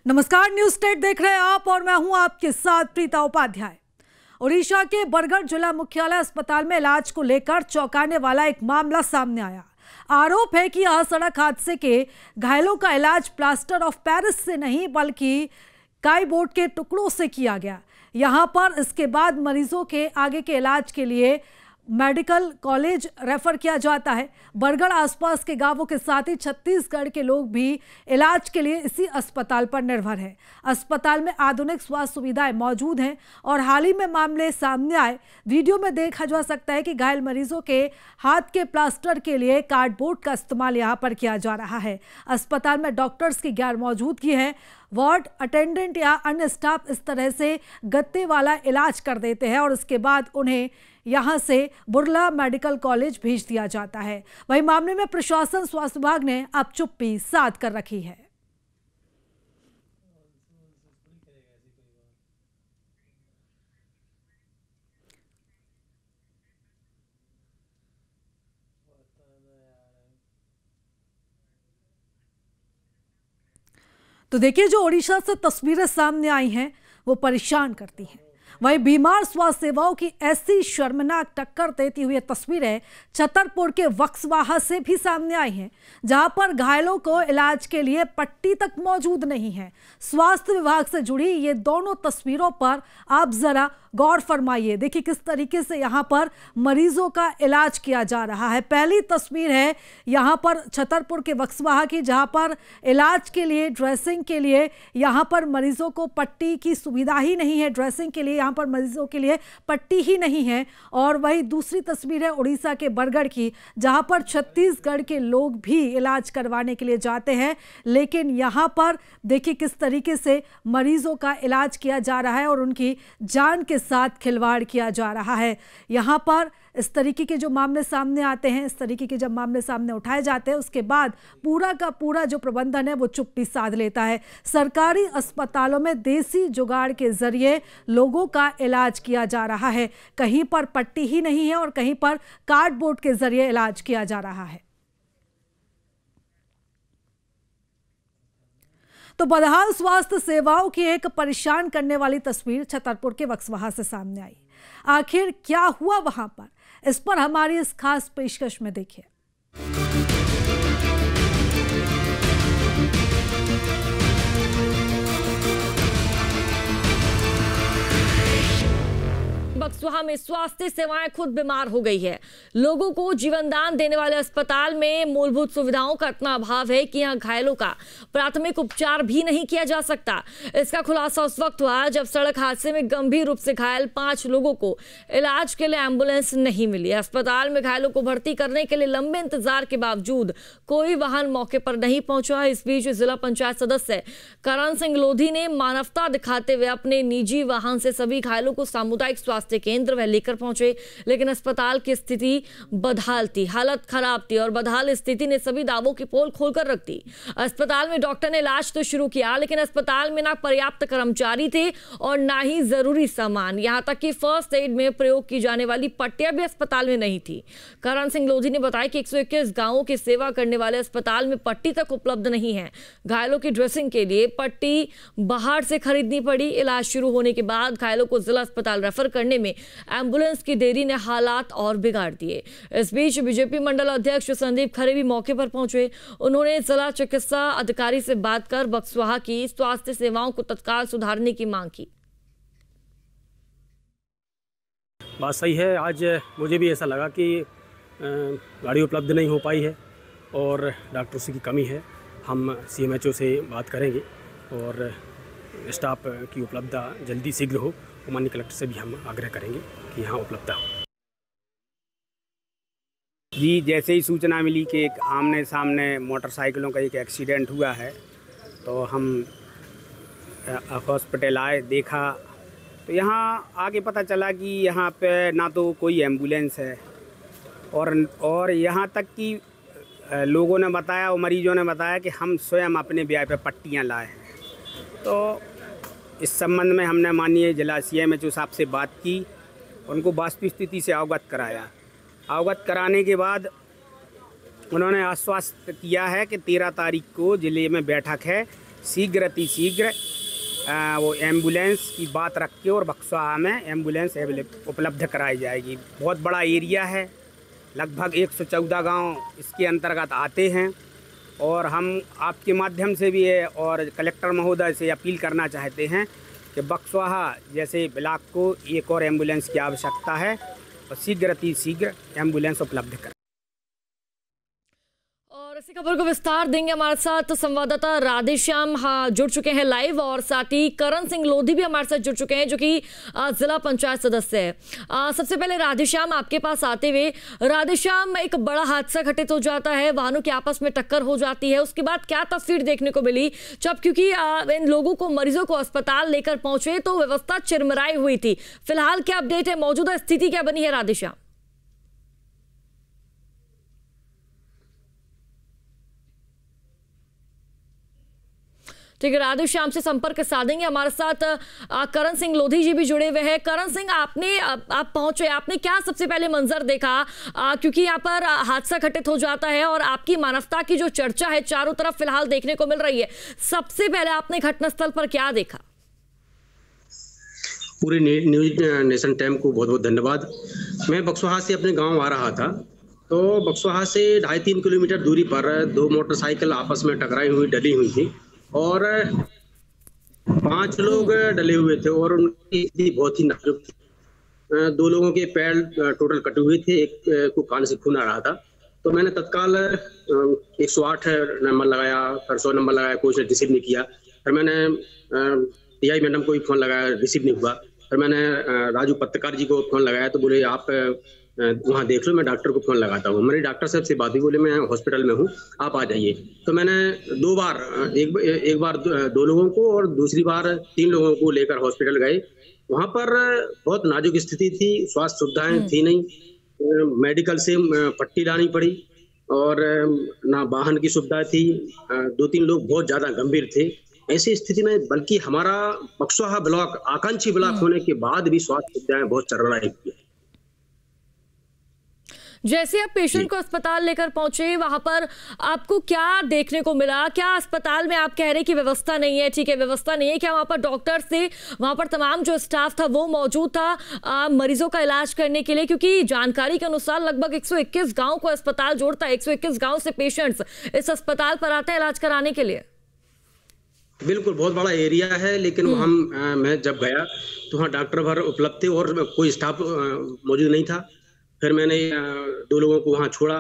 नमस्कार, news state देख रहे हैं आप और मैं हूं आपके साथ प्रीता उपाध्याय। ओडिशा के बरगढ़ जिला मुख्यालय अस्पताल में इलाज को लेकर चौंकाने वाला एक मामला सामने आया। आरोप है कि यह सड़क हादसे के घायलों का इलाज प्लास्टर ऑफ पेरिस से नहीं बल्कि काईबोर्ड के टुकड़ों से किया गया। यहां पर इसके बाद मरीजों के आगे के इलाज के लिए मेडिकल कॉलेज रेफर किया जाता है। बरगढ़ आसपास के गांवों के साथ ही छत्तीसगढ़ के लोग भी इलाज के लिए इसी अस्पताल पर निर्भर हैं। अस्पताल में आधुनिक स्वास्थ्य सुविधाएं मौजूद हैं और हाल ही में मामले सामने आए। वीडियो में देखा जा सकता है कि घायल मरीजों के हाथ के प्लास्टर के लिए कार्डबोर्ड का इस्तेमाल यहां पर किया जा रहा है। अस्पताल में डॉक्टर्स की गैर मौजूदगी है। वार्ड अटेंडेंट या अन्य स्टाफ इस तरह से गत्ते वाला इलाज कर देते हैं और उसके बाद उन्हें यहां से बुर्ला मेडिकल कॉलेज भेज दिया जाता है। वहीं मामले में प्रशासन स्वास्थ्य विभाग ने अब चुप्पी साध कर रखी है। तो देखिए, जो ओडिशा से तस्वीरें सामने आई हैं वो परेशान करती हैं। वहीं बीमार स्वास्थ्य सेवाओं की ऐसी शर्मनाक टक्कर देती हुई तस्वीरें छतरपुर के वक्सवाहा से भी सामने आई हैं, जहां पर घायलों को इलाज के लिए पट्टी तक मौजूद नहीं है। स्वास्थ्य विभाग से जुड़ी ये दोनों तस्वीरों पर आप जरा गौर फरमाइए। देखिए किस तरीके से यहां पर मरीजों का इलाज किया जा रहा है। पहली तस्वीर है यहां पर छतरपुर के वक्सवाहा की, जहां पर इलाज के लिए, ड्रेसिंग के लिए यहां पर मरीजों को पट्टी की सुविधा ही नहीं है। ड्रेसिंग के लिए यहां पर मरीजों के लिए पट्टी ही नहीं है। और वही दूसरी तस्वीर है उड़ीसा के बरगढ़ की, जहां पर छत्तीसगढ़ के लोग भी इलाज करवाने के लिए जाते हैं, लेकिन यहां पर देखिए किस तरीके से मरीजों का इलाज किया जा रहा है और उनकी जान के साथ खिलवाड़ किया जा रहा है। यहां पर इस तरीके के जो मामले सामने आते हैं, इस तरीके के जब मामले सामने उठाए जाते हैं, उसके बाद पूरा का पूरा जो प्रबंधन है वो चुप्पी साध लेता है। सरकारी अस्पतालों में देसी जुगाड़ के जरिए लोगों का इलाज किया जा रहा है। कहीं पर पट्टी ही नहीं है और कहीं पर कार्डबोर्ड के जरिए इलाज किया जा रहा है। तो बदहाल स्वास्थ्य सेवाओं की एक परेशान करने वाली तस्वीर छतरपुर के वक्सवाहा से सामने आई। आखिर क्या हुआ वहां पर, इस पर हमारी इस खास पेशकश में देखिए। बक्सवाहा में स्वास्थ्य सेवाएं खुद बीमार हो गई है। लोगों को जीवन दान देने वाले अस्पताल में मूलभूत सुविधाओं का इतना अभाव है कि यहां घायलों का प्राथमिक उपचार भी नहीं किया जा सकता। इसका खुलासा उस वक्त हुआ जब सड़क हादसे में गंभीर रूप से घायल 5 लोगों को इलाज के लिए एम्बुलेंस नहीं मिली। अस्पताल में घायलों को भर्ती करने के लिए लंबे इंतजार के बावजूद कोई वाहन मौके पर नहीं पहुंचा। इस बीच जिला पंचायत सदस्य करण सिंह लोधी ने मानवता दिखाते हुए अपने निजी वाहन से सभी घायलों को सामुदायिक स्वास्थ्य केंद्र वह लेकर पहुंचे, लेकिन अस्पताल की स्थिति बदहाल थी। हालत खराब थी और बदहाल स्थिति ने सभी दावों की पोल खोलकर रख दी। अस्पताल में डॉक्टर ने इलाज तो शुरू किया, लेकिन अस्पताल में ना पर्याप्त कर्मचारी थे और ना ही जरूरी सामान। यहां तक कि फर्स्ट एड में प्रयोग की जाने वाली पट्टियां भी अस्पताल में नहीं थी। करण सिंह लोधी ने बताया कि 121 गांवों की सेवा करने वाले अस्पताल में पट्टी तक उपलब्ध नहीं है। घायलों की ड्रेसिंग के लिए पट्टी बाहर से खरीदनी पड़ी। इलाज शुरू होने के बाद घायलों को जिला अस्पताल रेफर करने में एम्बुलेंस की देरी ने हालात और बिगाड़ दिए। इस बीच बीजेपी मंडल अध्यक्ष संदीप खरे भी मौके पर पहुंचे। उन्होंने जिला चिकित्सा अधिकारी से बात कर बक्सवाहा की स्वास्थ्य सेवाओं को तत्काल सुधारने की मांग की। बात सही है। आज मुझे भी ऐसा लगा कि गाड़ी उपलब्ध नहीं हो पाई है और डॉक्टर्स की कमी है। हम CMHO से बात करेंगे और स्टाफ की उपलब्धता जल्दी शीघ्र हो। माननीय कलेक्टर से भी हम आग्रह करेंगे कि यहाँ उपलब्धता हो। जी, जैसे ही सूचना मिली कि एक आमने सामने मोटरसाइकिलों का एक एक्सीडेंट हुआ है, तो हम हॉस्पिटल आए, देखा तो यहाँ आगे पता चला कि यहाँ पे ना तो कोई एम्बुलेंस है और यहाँ तक कि लोगों ने बताया और मरीजों ने बताया कि हम स्वयं अपने ब्याह पे पट्टियाँ लाए हैं। तो इस संबंध में हमने माननीय जिला CMHO साहब से बात की, उनको वास्तविक स्थिति से अवगत कराया। अवगत कराने के बाद उन्होंने आश्वस्त किया है कि 13 तारीख को ज़िले में बैठक है शीघ्र अतिशीघ्र वो एम्बुलेंस की बात रख के और बक्सवाहा में एम्बुलेंस उपलब्ध कराई जाएगी। बहुत बड़ा एरिया है, लगभग 114 गांव इसके अंतर्गत आते हैं और हम आपके माध्यम से भी है और कलेक्टर महोदय से अपील करना चाहते हैं कि बक्सवाहा जैसे ब्लॉक को एक और एम्बुलेंस की आवश्यकता है और शीघ्र अतिशीघ्र एम्बुलेंस उपलब्ध करें। और इसी खबर को विस्तार देंगे हमारे साथ संवाददाता राधेश्याम जुड़ चुके हैं लाइव, और साथ ही करण सिंह लोधी भी हमारे साथ जुड़ चुके हैं जो कि जिला पंचायत सदस्य है। सबसे पहले राधेश्याम आपके पास आते हुए, राधेश्याम एक बड़ा हादसा घटित हो जाता है, वाहनों की आपस में टक्कर हो जाती है, उसके बाद क्या तस्वीर देखने को मिली? जब क्योंकि इन लोगों को, मरीजों को अस्पताल लेकर पहुंचे तो व्यवस्था चिरमराई हुई थी। फिलहाल क्या अपडेट है, मौजूदा स्थिति क्या बनी है राधेश्याम? ठीक है, राधेश्याम से संपर्क साधेंगे। हमारे साथ करण सिंह लोधी जी भी जुड़े हुए हैं। करण सिंह, आप पहुंचे, आपने क्या सबसे पहले मंजर देखा? क्योंकि यहाँ पर हादसा घटित हो जाता है और आपकी मानवता की जो चर्चा है चारों तरफ फिलहाल देखने को मिल रही है, सबसे पहले आपने घटनास्थल पर क्या देखा? पूरे न्यूज नेशन टाइम को बहुत बहुत धन्यवाद। मैं बक्सवाहा से अपने गाँव आ रहा था, तो बक्सवाहा से 2.5-3 किलोमीटर दूरी पर 2 मोटरसाइकिल आपस में टकराई हुई, डली हुई थी और 5 लोग डले हुए थे और उनकी स्थिति बहुत ही नाजुक थी। 2 लोगों के पैर टोटल कटे हुए थे, एक को कान से खून आ रहा था। तो मैंने तत्काल 108 नंबर लगाया, फिर 100 नंबर लगाया, कोई से रिसीव नहीं किया। फिर मैंने टीआई मैडम को भी फोन लगाया, रिसीव नहीं हुआ। फिर मैंने राजू पत्रकार जी को फोन लगाया तो बोले आप वहाँ देख लो, मैं डॉक्टर को फोन लगाता हूँ। मेरी डॉक्टर साहब से बात हुई, बोले मैं हॉस्पिटल में हूँ, आप आ जाइए। तो मैंने 2 बार, एक बार 2 लोगों को और दूसरी बार 3 लोगों को लेकर हॉस्पिटल गए। वहाँ पर बहुत नाजुक स्थिति थी, स्वास्थ्य सुविधाएं थी नहीं, मेडिकल से पट्टी लानी पड़ी और ना वाहन की सुविधा थी। 2-3 लोग बहुत ज्यादा गंभीर थे। ऐसी स्थिति में बल्कि हमारा बक्सवाहा ब्लॉक आकांक्षी ब्लॉक होने के बाद भी स्वास्थ्य सुविधाएं बहुत चरमराई हुई। जैसे आप पेशेंट को अस्पताल लेकर पहुंचे, वहां पर आपको क्या देखने को मिला? क्या अस्पताल में आप कह रहे कि व्यवस्था नहीं है? ठीक है, व्यवस्था नहीं है, क्या वहां पर डॉक्टर थे, वहां पर तमाम जो स्टाफ था वो मौजूद था मरीजों का इलाज करने के लिए? क्योंकि जानकारी के अनुसार लगभग 121 गांव को अस्पताल जोड़ता है, 121 गांव से पेशेंट्स इस अस्पताल पर आते हैं इलाज कराने के लिए। बिल्कुल, बहुत बड़ा एरिया है, लेकिन मैं जब गया तो वहाँ डॉक्टर भर उपलब्ध थे और कोई स्टाफ मौजूद नहीं था। फिर मैंने 2 लोगों को वहाँ छोड़ा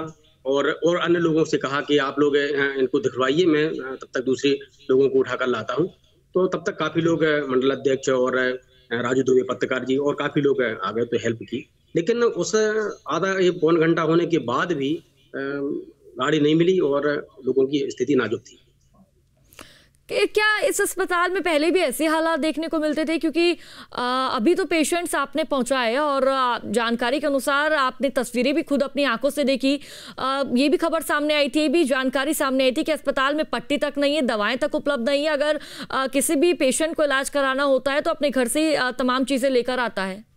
और अन्य लोगों से कहा कि आप लोग इनको दिखवाइए, मैं तब तक दूसरे लोगों को उठाकर लाता हूँ। तो तब तक काफ़ी लोग, मंडल अध्यक्ष और राजू दुबे पत्रकार जी और काफ़ी लोग आ गए तो हेल्प की। लेकिन उस आधा 1 घंटा होने के बाद भी गाड़ी नहीं मिली और लोगों की स्थिति नाजुक थी। क्या इस अस्पताल में पहले भी ऐसे हालात देखने को मिलते थे? क्योंकि अभी तो पेशेंट्स आपने पहुंचाए और जानकारी के अनुसार आपने तस्वीरें भी खुद अपनी आंखों से देखी, ये भी खबर सामने आई थी, ये भी जानकारी सामने आई थी कि अस्पताल में पट्टी तक नहीं है, दवाएं तक उपलब्ध नहीं है। अगर किसी भी पेशेंट को इलाज कराना होता है तो अपने घर से तमाम चीजें लेकर आता है।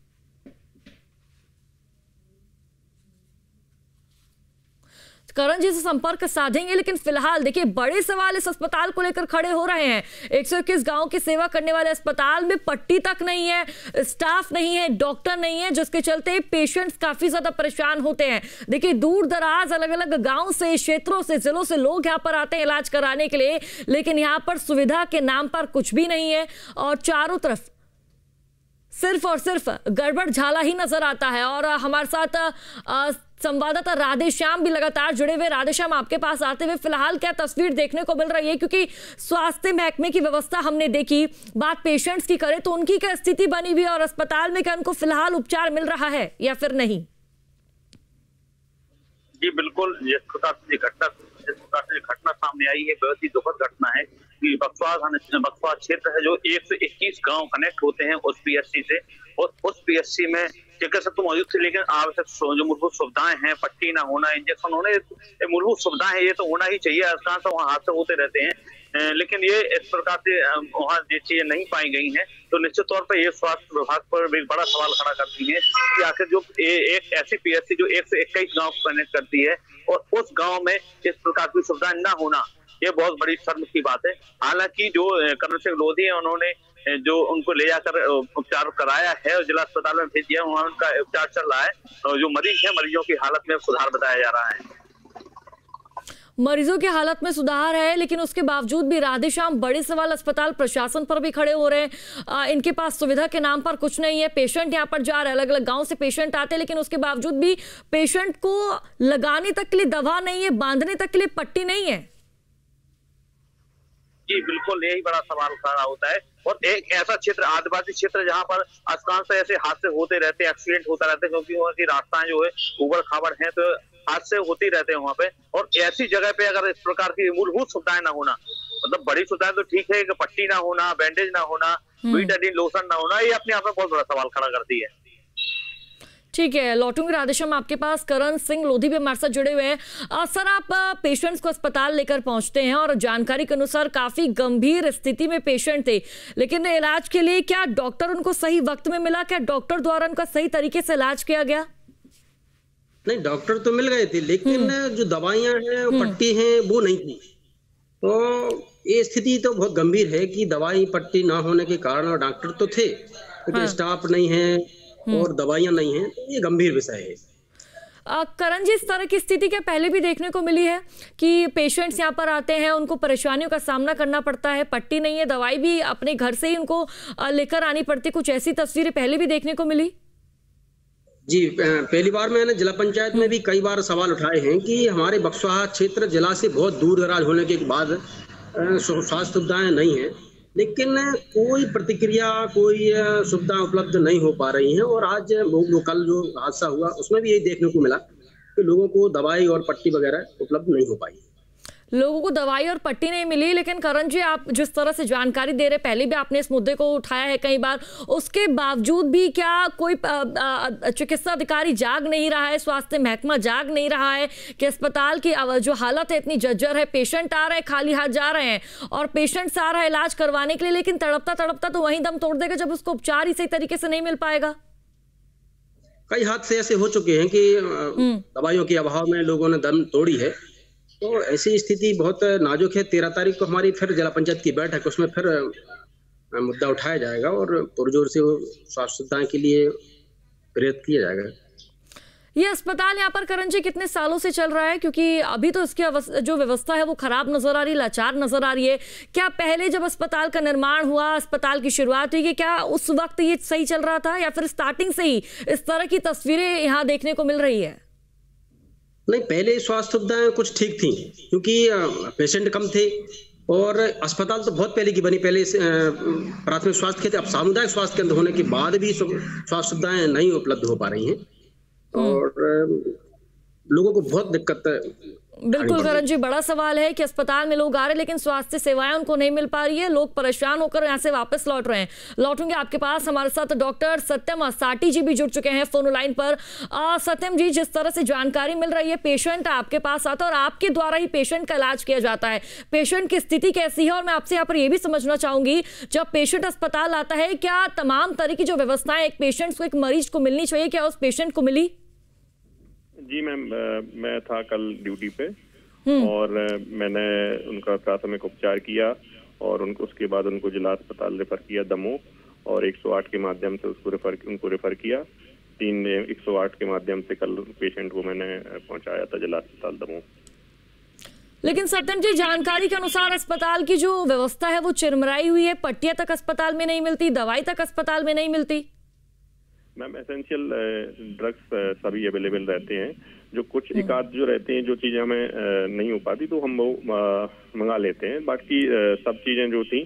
करण जी से संपर्क साधेंगे, लेकिन फिलहाल देखिए बड़े सवाल इस अस्पताल को लेकर खड़े हो रहे हैं। 121 गांव की सेवा करने वाले अस्पताल में पट्टी तक नहीं है, स्टाफ नहीं है, डॉक्टर नहीं है, जिसके चलते पेशेंट्स काफी ज्यादा परेशान होते हैं। देखिए दूर दराज अलग अलग गांव से, क्षेत्रों से, जिलों से लोग यहाँ पर आते हैं इलाज कराने के लिए, लेकिन यहाँ पर सुविधा के नाम पर कुछ भी नहीं है और चारों तरफ सिर्फ और सिर्फ गड़बड़ झाला ही नजर आता है। और हमारे साथ संवाददाता राधेश्याम भी लगातार जुड़े हुए। राधेश्याम, आपके पास आते हुए फिलहाल क्या तस्वीर देखने को मिल रही है? क्योंकि स्वास्थ्य महकमे की व्यवस्था हमने देखी, बात पेशेंट्स की करें तो उनकी क्या स्थिति बनी हुई और अस्पताल में क्या उनको फिलहाल उपचार मिल रहा है या फिर नहीं? जी बिल्कुल, जिस प्रकार से घटना सामने आई है बहुत ही दुखद घटना है कि बक्सवाहा क्षेत्र है जो 121 गांव कनेक्ट होते हैं उस पीएचसी से, और उस पीएचसी में चिकित्सक तो मौजूद थे, लेकिन आवश्यक जो मूलभूत सुविधाएं हैं, पट्टी ना होना, इंजेक्शन होने, मूलभूत सुविधाएं ये तो होना ही चाहिए। अधिकांश तो वहाँ हादसे होते रहते हैं, लेकिन ये इस प्रकार से वहाँ ये चीजें नहीं पाई गई हैं, तो निश्चित तौर पर ये स्वास्थ्य विभाग पर एक बड़ा सवाल खड़ा करती है कि आखिर जो एक ऐसी पीएचसी जो 121 गाँव को कनेक्ट करती है और उस गाँव में इस प्रकार की सुविधाएं न होना, ये बहुत बड़ी शर्म की बात है। हालांकि जो करण सिंह लोधी है, उन्होंने जो उनको ले जाकर उपचार कराया है और जिला अस्पताल में भेज दिया, वहाँ उनका उपचार चल रहा है और जो मरीज है, मरीजों की हालत में सुधार बताया जा रहा है। मरीजों की हालत में सुधार है, लेकिन उसके बावजूद भी राधेश्याम बड़े सवाल अस्पताल प्रशासन पर भी खड़े हो रहे हैं। इनके पास सुविधा के नाम पर कुछ नहीं है। पेशेंट यहाँ पर जा रहे हैं, अलग अलग गांव से पेशेंट आते हैं, लेकिन उसके बावजूद भी पेशेंट को लगाने तक के लिए दवा नहीं है, बांधने तक के लिए पट्टी नहीं है। जी बिल्कुल, यही बड़ा सवाल खड़ा होता है। और एक ऐसा क्षेत्र, आदिवासी क्षेत्र, जहाँ पर अधिकांश ऐसे हादसे होते रहते हैं, एक्सीडेंट होता रहता है, क्योंकि वहाँ की रास्ताएं जो है उबड़ खाबड़ है, तो हादसे होते रहते हैं वहाँ पे। और ऐसी जगह पे अगर इस प्रकार की मूलभूत सुविधाएं ना होना, मतलब बड़ी सुविधाएं तो ठीक है कि पट्टी ना होना, बैंडेज ना होना, बीटाडीन लोशन ना होना, ये अपने आप में बहुत बड़ा सवाल खड़ा करती है। ठीक है, लौटूंगी राधेश्याम आपके पास। करण सिंह लोधी भी हमारे साथ जुड़े हुए हैं। सर, आप पेशेंट्स को अस्पताल लेकर पहुंचते हैं और जानकारी के अनुसार काफी गंभीर स्थिति में पेशेंट थे, लेकिन इलाज के लिए क्या डॉक्टर उनको सही वक्त में मिला? क्या डॉक्टर द्वारा उनका सही तरीके से इलाज किया गया? नहीं, डॉक्टर तो मिल गए थे, लेकिन जो दवाइयां हैं, पट्टी हैं, वो नहीं थी। तो ये स्थिति तो बहुत गंभीर है कि दवाई पट्टी ना होने के कारण, और डॉक्टर तो थे लेकिन स्टाफ नहीं है और दवाइयां नहीं है, तो ये गंभीर विषय है। करण जी, इस तरह की स्थिति क्या पहले भी देखने को मिली है कि पेशेंट्स यहाँ पर आते हैं, उनको परेशानियों का सामना करना पड़ता है, पट्टी नहीं है, दवाई भी अपने घर से ही उनको लेकर आनी पड़ती? कुछ ऐसी तस्वीरें पहले भी देखने को मिली? जी, पहली बार मैंने जिला पंचायत में भी कई बार सवाल उठाए हैं कि हमारे बक्सवाहा क्षेत्र जिला से बहुत दूर दराज होने के बाद स्वास्थ्य सुविधाएं नहीं है, लेकिन कोई प्रतिक्रिया, कोई सुविधा उपलब्ध नहीं हो पा रही है। और आज वो कल जो हादसा हुआ उसमें भी यही देखने को मिला कि लोगों को दवाई और पट्टी वगैरह उपलब्ध नहीं हो पाई। लोगों को दवाई और पट्टी नहीं मिली, लेकिन करण जी, आप जिस तरह से जानकारी दे रहे, पहले भी आपने इस मुद्दे को उठाया है कई बार, उसके बावजूद भी क्या कोई चिकित्सा अधिकारी जाग नहीं रहा है, स्वास्थ्य महकमा जाग नहीं रहा है कि अस्पताल की जो हालत है इतनी जर्जर है, पेशेंट आ रहे हैं, खाली हाथ जा रहे हैं, और पेशेंट आ रहा है इलाज करवाने के लिए, लेकिन तड़पता तड़पता तो वहीं दम तोड़ देगा जब उसको उपचार ही सही तरीके से नहीं मिल पाएगा। कई हादसे ऐसे हो चुके हैं कि दवाइयों के अभाव में लोगों ने दम तोड़ी है। तो ऐसी स्थिति बहुत नाजुक है। 13 तारीख को हमारी फिर जिला पंचायत की बैठक, उसमें फिर मुद्दा उठाया जाएगा और पुरजोर से स्वास्थ्य सुविधाएं के लिए प्रेरित किया जाएगा। ये अस्पताल यहाँ पर करण जी कितने सालों से चल रहा है? क्योंकि अभी तो इसकी जो व्यवस्था है वो खराब नजर आ रही है, लाचार नजर आ रही है। क्या पहले जब अस्पताल का निर्माण हुआ, अस्पताल की शुरुआत हुई, क्या उस वक्त ये सही चल रहा था, या फिर स्टार्टिंग से ही इस तरह की तस्वीरें यहाँ देखने को मिल रही है? नहीं, पहले स्वास्थ्य सुविधाएं कुछ ठीक थी क्योंकि पेशेंट कम थे और अस्पताल तो बहुत पहले की बनी। पहले प्राथमिक स्वास्थ्य केंद्र, अब सामुदायिक स्वास्थ्य केंद्र होने के बाद भी स्वास्थ्य सुविधाएं नहीं उपलब्ध हो पा रही हैं और लोगों को बहुत दिक्कत। बिल्कुल करण जी, बड़ा सवाल है कि अस्पताल में लोग आ रहे हैं लेकिन स्वास्थ्य सेवाएं उनको नहीं मिल पा रही है, लोग परेशान होकर यहाँ से वापस लौट रहे हैं। लौटूंगे आपके पास। हमारे साथ डॉक्टर सत्यम साटी जी भी जुड़ चुके हैं फोन लाइन पर। सत्यम जी, जिस तरह से जानकारी मिल रही है, पेशेंट आपके पास आता है और आपके द्वारा ही पेशेंट का इलाज किया जाता है, पेशेंट की स्थिति कैसी है? और मैं आपसे यहाँ पर यह भी समझना चाहूंगी, जब पेशेंट अस्पताल आता है, क्या तमाम तरह की जो व्यवस्थाएं एक पेशेंट को, एक मरीज को मिलनी चाहिए, क्या उस पेशेंट को मिली? जी मैम, मैं था कल ड्यूटी पे और मैंने उनका प्राथमिक उपचार किया और उसके बाद उनको जिला अस्पताल रेफर किया दमोह, और 108 के माध्यम से उनको रेफर किया। 108 के माध्यम से कल पेशेंट को मैंने पहुंचाया था जिला अस्पताल दमोह। लेकिन सत्यम जी, जानकारी के अनुसार अस्पताल की जो व्यवस्था है वो चिरमराई हुई है, पट्टियां तक अस्पताल में नहीं मिलती, दवाई तक अस्पताल में नहीं मिलती। मैम, एसेंशियल ड्रग्स सभी अवेलेबल रहते हैं, जो कुछ एकाध जो रहते हैं, जो चीजें हमें नहीं हो पाती तो हम वो मंगा लेते हैं। बाकी सब चीजें जो थी,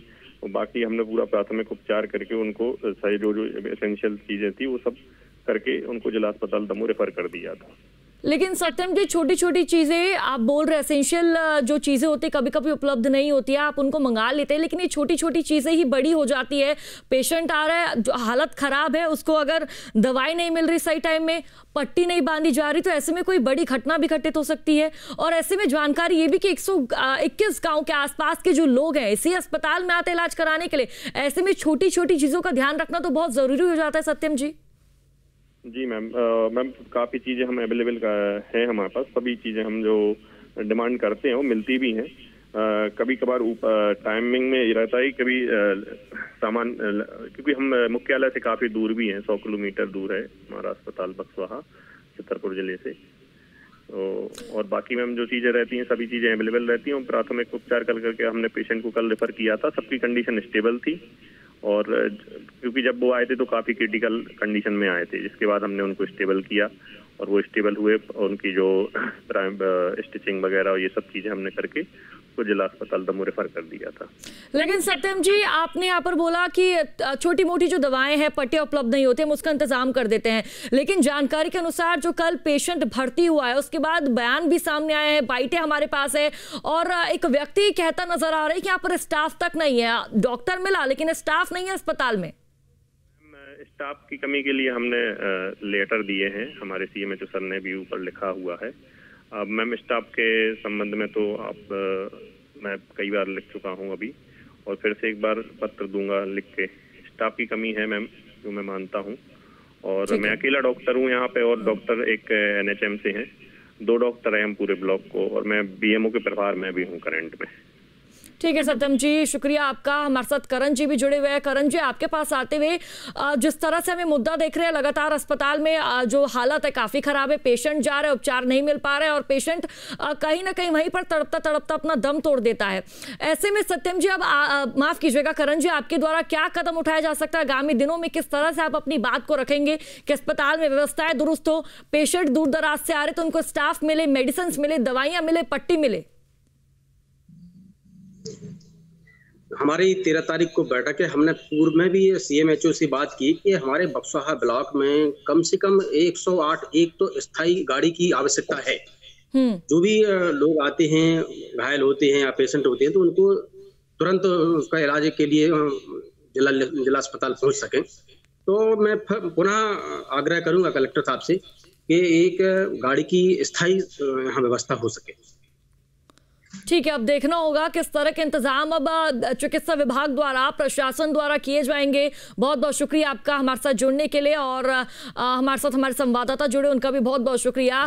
बाकी हमने पूरा प्राथमिक उपचार करके उनको सही जो एसेंशियल चीजें थी वो सब करके उनको जिला अस्पताल दमोह रेफर कर दिया था। लेकिन सत्यम जी, छोटी छोटी चीजें आप बोल रहे, एसेंशियल जो चीजें होती कभी कभी उपलब्ध नहीं होती है, आप उनको मंगा लेते हैं, लेकिन ये छोटी छोटी चीजें ही बड़ी हो जाती है। पेशेंट आ रहा है, जो हालत खराब है, उसको अगर दवाई नहीं मिल रही सही टाइम में, पट्टी नहीं बांधी जा रही, तो ऐसे में कोई बड़ी घटना भी घटित हो सकती है। और ऐसे में जानकारी ये भी कि 121 गांव के आसपास के जो लोग हैं इसी अस्पताल में आते इलाज कराने के लिए, ऐसे में छोटी छोटी चीजों का ध्यान रखना तो बहुत जरूरी हो जाता है। सत्यम जी। जी मैम, काफ़ी चीज़ें हम अवेलेबल है हमारे पास, सभी चीज़ें हम जो डिमांड करते हैं वो मिलती भी हैं। कभी कभार टाइमिंग में रहता है, कभी सामान, क्योंकि हम मुख्यालय से काफ़ी दूर भी हैं, 100 किलोमीटर दूर है हमारा अस्पताल बक्सवाहा छतरपुर जिले से। और बाकी मैम जो चीज़ें रहती हैं सभी चीज़ें अवेलेबल रहती हैं। प्राथमिक उपचार कर करके हमने पेशेंट को कल रेफर किया था, सबकी कंडीशन स्टेबल थी। और क्योंकि जब वो आए थे तो काफ़ी क्रिटिकल कंडीशन में आए थे, जिसके बाद हमने उनको स्टेबल किया और वो स्टेबल हुए। उनकी जो स्टिचिंग वगैरह और ये सब चीज़ें हमने करके तो जिला अस्पताल दमोह रेफर कर दिया था। लेकिन सत्यम जी, आपने यहाँ पर बोला कि छोटी मोटी जो दवाएं हैं, पट्टे उपलब्ध नहीं होते, हम उसका इंतजाम कर देते हैं। लेकिन जानकारी के अनुसार जो कल पेशेंट भर्ती हुआ है उसके बाद बयान भी सामने आए हैं, बाइटें हमारे पास है, और एक व्यक्ति कहता नजर आ रहा है कि यहाँ पर स्टाफ तक नहीं है। डॉक्टर मिला लेकिन स्टाफ नहीं है अस्पताल में। स्टाफ की कमी के लिए हमने लेटर दिए हैं, हमारे CMHO सर ने भी ऊपर लिखा हुआ है। अब मैम स्टाफ के संबंध में तो मैं कई बार लिख चुका हूं अभी, और फिर से एक बार पत्र दूंगा लिख के। स्टाफ की कमी है मैम, जो मैं मानता हूं, और मैं अकेला डॉक्टर हूं यहाँ पे, और डॉक्टर एक NHM से हैं, 2 डॉक्टर हैं हम पूरे ब्लॉक को, और मैं BMO के प्रभार में भी हूँ करंट में। ठीक है सत्यम जी, शुक्रिया आपका। हमारे साथ करण जी भी जुड़े हुए हैं। करण जी, आपके पास आते हुए जिस तरह से हमें मुद्दा देख रहे हैं, लगातार अस्पताल में जो हालत है काफी खराब है, पेशेंट जा रहे हैं, उपचार नहीं मिल पा रहे हैं, और पेशेंट कहीं ना कहीं वहीं पर तड़पता तड़पता अपना दम तोड़ देता है। ऐसे में सत्यम जी, अब माफ कीजिएगा करण जी, आपके द्वारा क्या कदम उठाया जा सकता है आगामी दिनों में? किस तरह से आप अपनी बात को रखेंगे कि अस्पताल में व्यवस्थाएं दुरुस्त हो, पेशेंट दूर दराज से आ रहे तो उनको स्टाफ मिले, मेडिसिन मिले, दवाइयां मिले, पट्टी मिले? हमारी 13 तारीख को बैठक है। हमने पूर्व में भी CMHO से बात की कि हमारे बक्सवाहा ब्लॉक में कम से कम 108 एक तो स्थायी गाड़ी की आवश्यकता है। जो भी लोग आते हैं, घायल होते हैं या पेशेंट होते हैं, तो उनको तुरंत उसका इलाज के लिए जिला अस्पताल पहुंच सकें। तो मैं पुनः आग्रह करूंगा कलेक्टर साहब से कि एक गाड़ी की स्थायी यहाँ व्यवस्था हो सके। ठीक है, अब देखना होगा किस तरह के इंतजाम अब चिकित्सा विभाग द्वारा, प्रशासन द्वारा किए जाएंगे। बहुत बहुत शुक्रिया आपका हमारे साथ जुड़ने के लिए, और हमारे साथ हमारे संवाददाता जुड़े, उनका भी बहुत बहुत शुक्रिया।